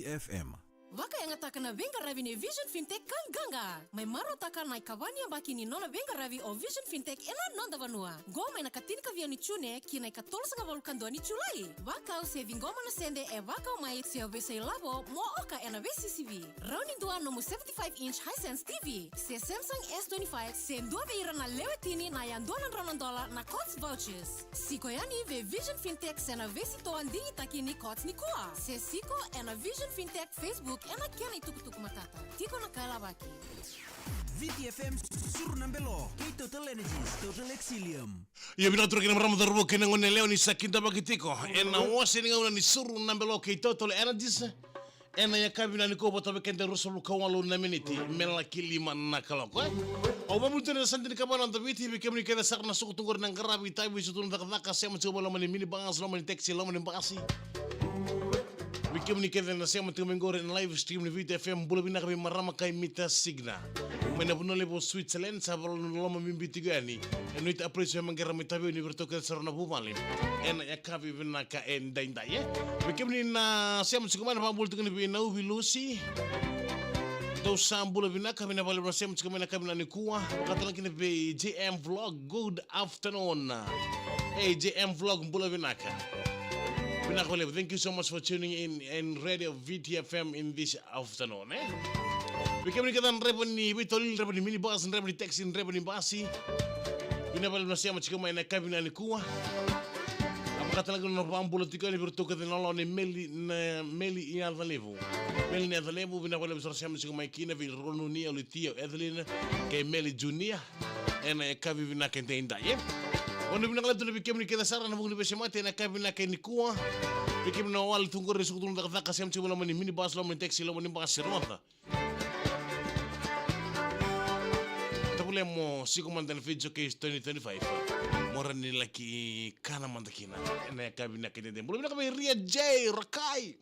VTFM. Waka yang atakana venga ravi ne Vision Fintech kan ganga. Mai maro takana kawani ambaki ni nona venga ravi o Vision Fintech ela nonda vanua. Goma ina katini kavia ni chune kina ikatol sanga valukan doani chulai. Waka o se vingoma na sende e waka o mai se o vese labo mo oka ena VCCV. Rounding dua nomu 75-inch Hisense TV. Se Samsung S25 se ndua veira na lewetini na yan $200 na COTS vouchers. Siko yani ve Vision Fintech se na vesi toan dingi takini COTS ni kua. Se siko ena Vision Fintech Facebook ena kena itukutuk matata. Tiko na kalawaki. VTFM suruh nambelo. Total Energies, Total Exilium. Ya bina turu kina maramu darubo kina ngone leo ni sakinda bakitiko. Ena wase ni ngauna ni suruh nambelo ke Total Energies. Ena ya kabina ni kobo tabe kende rusulu kawalu na miniti. Mela kilima na kaloko. Au bamutu na sandini kabana nda viti bikemu ni keda sarna suku tungur na ngarabi taibu isutun dakadaka sema tsubo loma ni mini bangas loma ni teksi loma ni basi. Bikim ni kevin na sema tu mengore in live stream ni VTFM bula bina kami marama kai mita signa. Mena puno lebo Switzerland sabal loma mimbi tigani. Enuit aprecio mangera mitabi ni bertokel sarana bumali. En ya kavi bina ka en dainda ye. Bikim ni na sema sikumana pa bul tukani bina ubi Lucy. Tau sambula bina kami na bale sema sikumana kami na nikua. Wakati lagi ni be JM Vlog. Good afternoon. Hey JM Vlog bula bina ka. Thank you so much for tuning in and Radio VTFM in this afternoon. We can get on Rebony, we told Rebony minibus and Rebony taxi and Rebony basi. We never know much come in a cabin and a kua. I'm catalogue of ambulatico and we took it on a meli in other level. Meli in other level, we never saw much of my kina, we run near Lutio, Evelyn, Meli Junior, and a cabin contained that. Ono binakala tu bikim ni kita saran mungkin besemati na kabina kay ni kuwa bikim na wal tunggu resukutun da kasi am cibo lamani mini bus lamani taxi lamani bus ronda tabule mo siku mandan video case 2025 morani laki kana mandakina na kabina kay den bulu binakala Ria J Rakai.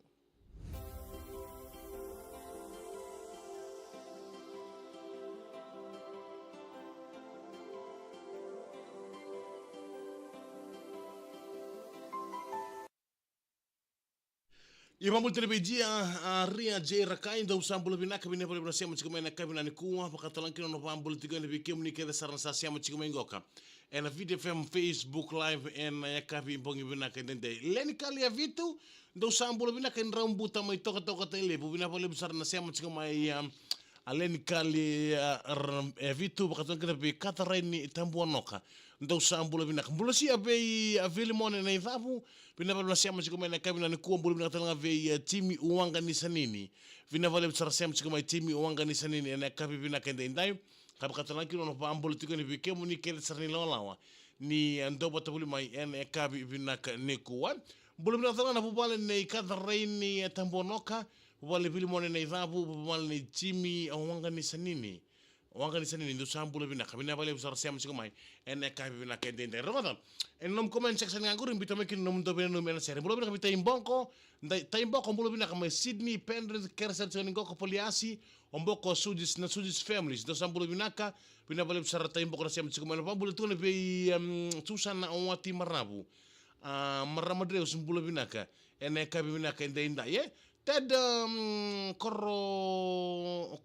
Ia mamul televizia a Ria J Rakai da usambula binaka bine pole bina sema chikuma na kabina ni kuwa pakatalanki no pambula tigani bikem ni keda sarana sa sema chikuma ngoka ena VTFM Facebook live ena ya kapi bongi binaka dende leni kali ya vitu da usambula binaka ni rambuta mai toka tele bina pole sarana sema chikuma ya aleni kali vitu pakatalanki bi kataraini tambua noka ndo usambula binaka mbula si abe avili mone na idhabu bina pole sema chikuma na kabina ni kuwa mbula binaka talanga ve timi uwanga ni sanini vina vale sarasem chikuma timi uwanga ni sanini ena kapi binaka dende ndai kapakatalanki no pambula tigani bikemu ni keda sarani lawa ni ndoba tabuli mai ena kapi binaka ni kuwa mbula binaka talanga bubale ni kataraini tambonoka wale vile mone na idhabu wale ni timi awanga ni sanini ndo sambula binaka bina vale busara sema sikumai ene kapi binaka ndende roda en nom comment section nganguru mbito meki nom do bena mena sere mbula binaka bita imbonko mbula binaka mai Sydney Penrith Kersel ngoko Poliasi omboko sudis na sudis families ndo sambula binaka bina vale busara imboko sema sikumai pambula tune be Susana onwati marabu maramadre usumbula binaka ene kapi binaka ndenda ye Ted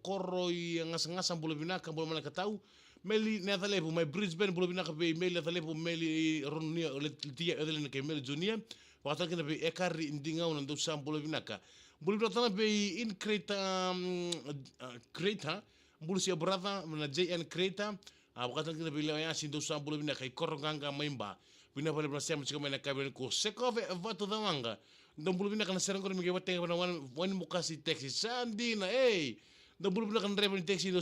koro yang ngas bulu binaka bulu mana katau meli netalebu my Brisbane bulu binaka be meli netalebu meli ronia dia edelin ke meli junior waktu kita be ekari indinga unan do sam bulu binaka bulu binaka be in Creta bulu sia brother mana JN Creta waktu kita be laya sin do sam bulu binaka koro ganga maimba bina pale brasem chika mena kabel ko sekove vato damanga ndambulu bina kana serang ko mi gewate wana wani mukasi taxi sandina ndambulu bina kana reben taxi do